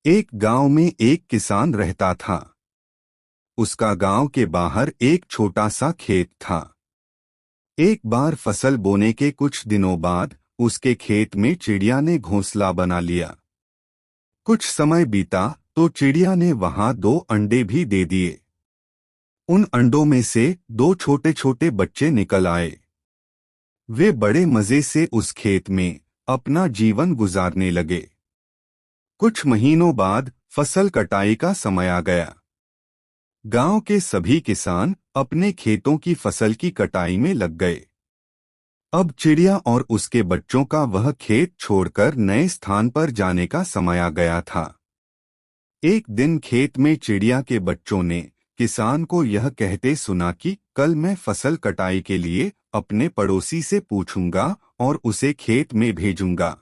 एक गांव में एक किसान रहता था। उसका गांव के बाहर एक छोटा सा खेत था। एक बार फसल बोने के कुछ दिनों बाद उसके खेत में चिड़िया ने घोंसला बना लिया। कुछ समय बीता तो चिड़िया ने वहां 2 अंडे भी दे दिए। उन अंडों में से 2 छोटे छोटे बच्चे निकल आए। वे बड़े मजे से उस खेत में अपना जीवन गुजारने लगे। कुछ महीनों बाद फसल कटाई का समय आ गया। गांव के सभी किसान अपने खेतों की फसल की कटाई में लग गए। अब चिड़िया और उसके बच्चों का वह खेत छोड़कर नए स्थान पर जाने का समय आ गया था। एक दिन खेत में चिड़िया के बच्चों ने किसान को यह कहते सुना कि कल मैं फसल कटाई के लिए अपने पड़ोसी से पूछूंगा और उसे खेत में भेजूंगा।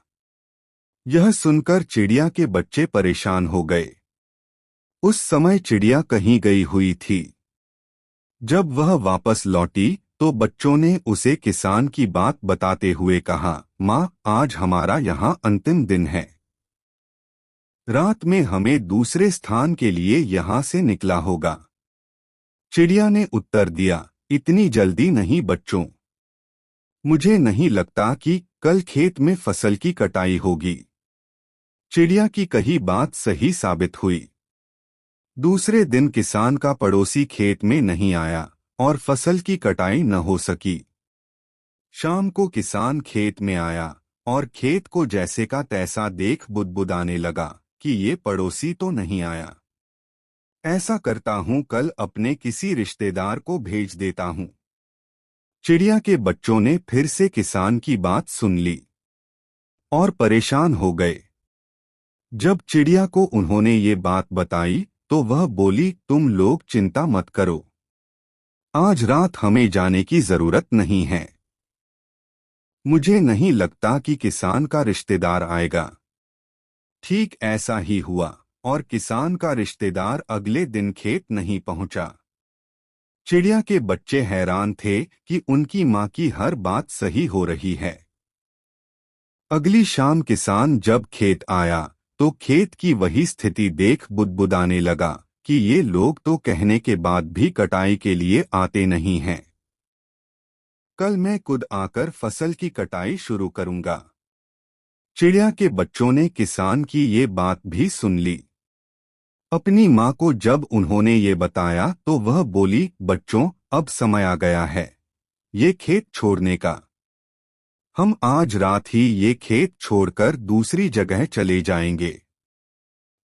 यह सुनकर चिड़िया के बच्चे परेशान हो गए। उस समय चिड़िया कहीं गई हुई थी। जब वह वापस लौटी तो बच्चों ने उसे किसान की बात बताते हुए कहा, माँ, आज हमारा यहाँ अंतिम दिन है। रात में हमें दूसरे स्थान के लिए यहाँ से निकला होगा। चिड़िया ने उत्तर दिया, इतनी जल्दी नहीं बच्चों। मुझे नहीं लगता कि कल खेत में फसल की कटाई होगी। चिड़िया की कही बात सही साबित हुई। दूसरे दिन किसान का पड़ोसी खेत में नहीं आया और फसल की कटाई न हो सकी। शाम को किसान खेत में आया और खेत को जैसे का तैसा देख बुदबुदाने लगा कि ये पड़ोसी तो नहीं आया। ऐसा करता हूँ, कल अपने किसी रिश्तेदार को भेज देता हूँ। चिड़िया के बच्चों ने फिर से किसान की बात सुन ली और परेशान हो गए। जब चिड़िया को उन्होंने ये बात बताई तो वह बोली, तुम लोग चिंता मत करो। आज रात हमें जाने की जरूरत नहीं है। मुझे नहीं लगता कि किसान का रिश्तेदार आएगा। ठीक ऐसा ही हुआ और किसान का रिश्तेदार अगले दिन खेत नहीं पहुंचा। चिड़िया के बच्चे हैरान थे कि उनकी माँ की हर बात सही हो रही है। अगली शाम किसान जब खेत आया तो खेत की वही स्थिति देख बुदबुदाने लगा कि ये लोग तो कहने के बाद भी कटाई के लिए आते नहीं हैं। कल मैं खुद आकर फसल की कटाई शुरू करूंगा। चिड़िया के बच्चों ने किसान की ये बात भी सुन ली। अपनी माँ को जब उन्होंने ये बताया तो वह बोली, बच्चों, अब समय आ गया है ये खेत छोड़ने का। हम आज रात ही ये खेत छोड़कर दूसरी जगह चले जाएंगे।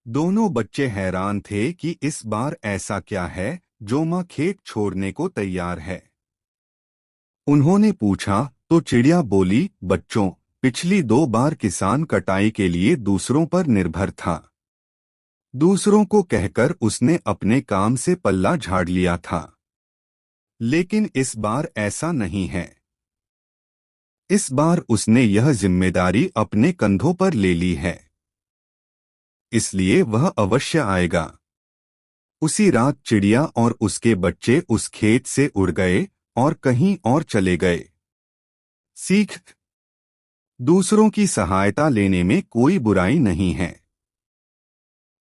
दोनों बच्चे हैरान थे कि इस बार ऐसा क्या है जो माँ खेत छोड़ने को तैयार है। उन्होंने पूछा तो चिड़िया बोली, बच्चों, पिछली 2 बार किसान कटाई के लिए दूसरों पर निर्भर था। दूसरों को कहकर उसने अपने काम से पल्ला झाड़ लिया था। लेकिन इस बार ऐसा नहीं है। इस बार उसने यह जिम्मेदारी अपने कंधों पर ले ली है। इसलिए वह अवश्य आएगा। उसी रात चिड़िया और उसके बच्चे उस खेत से उड़ गए और कहीं और चले गए। सीख: दूसरों की सहायता लेने में कोई बुराई नहीं है,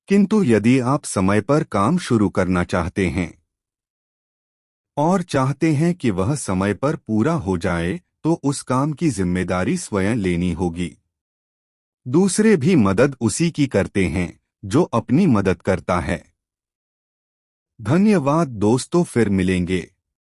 किंतु यदि आप समय पर काम शुरू करना चाहते हैं और चाहते हैं कि वह समय पर पूरा हो जाए तो उस काम की जिम्मेदारी स्वयं लेनी होगी। दूसरे भी मदद उसी की करते हैं जो अपनी मदद करता है। धन्यवाद दोस्तों, फिर मिलेंगे।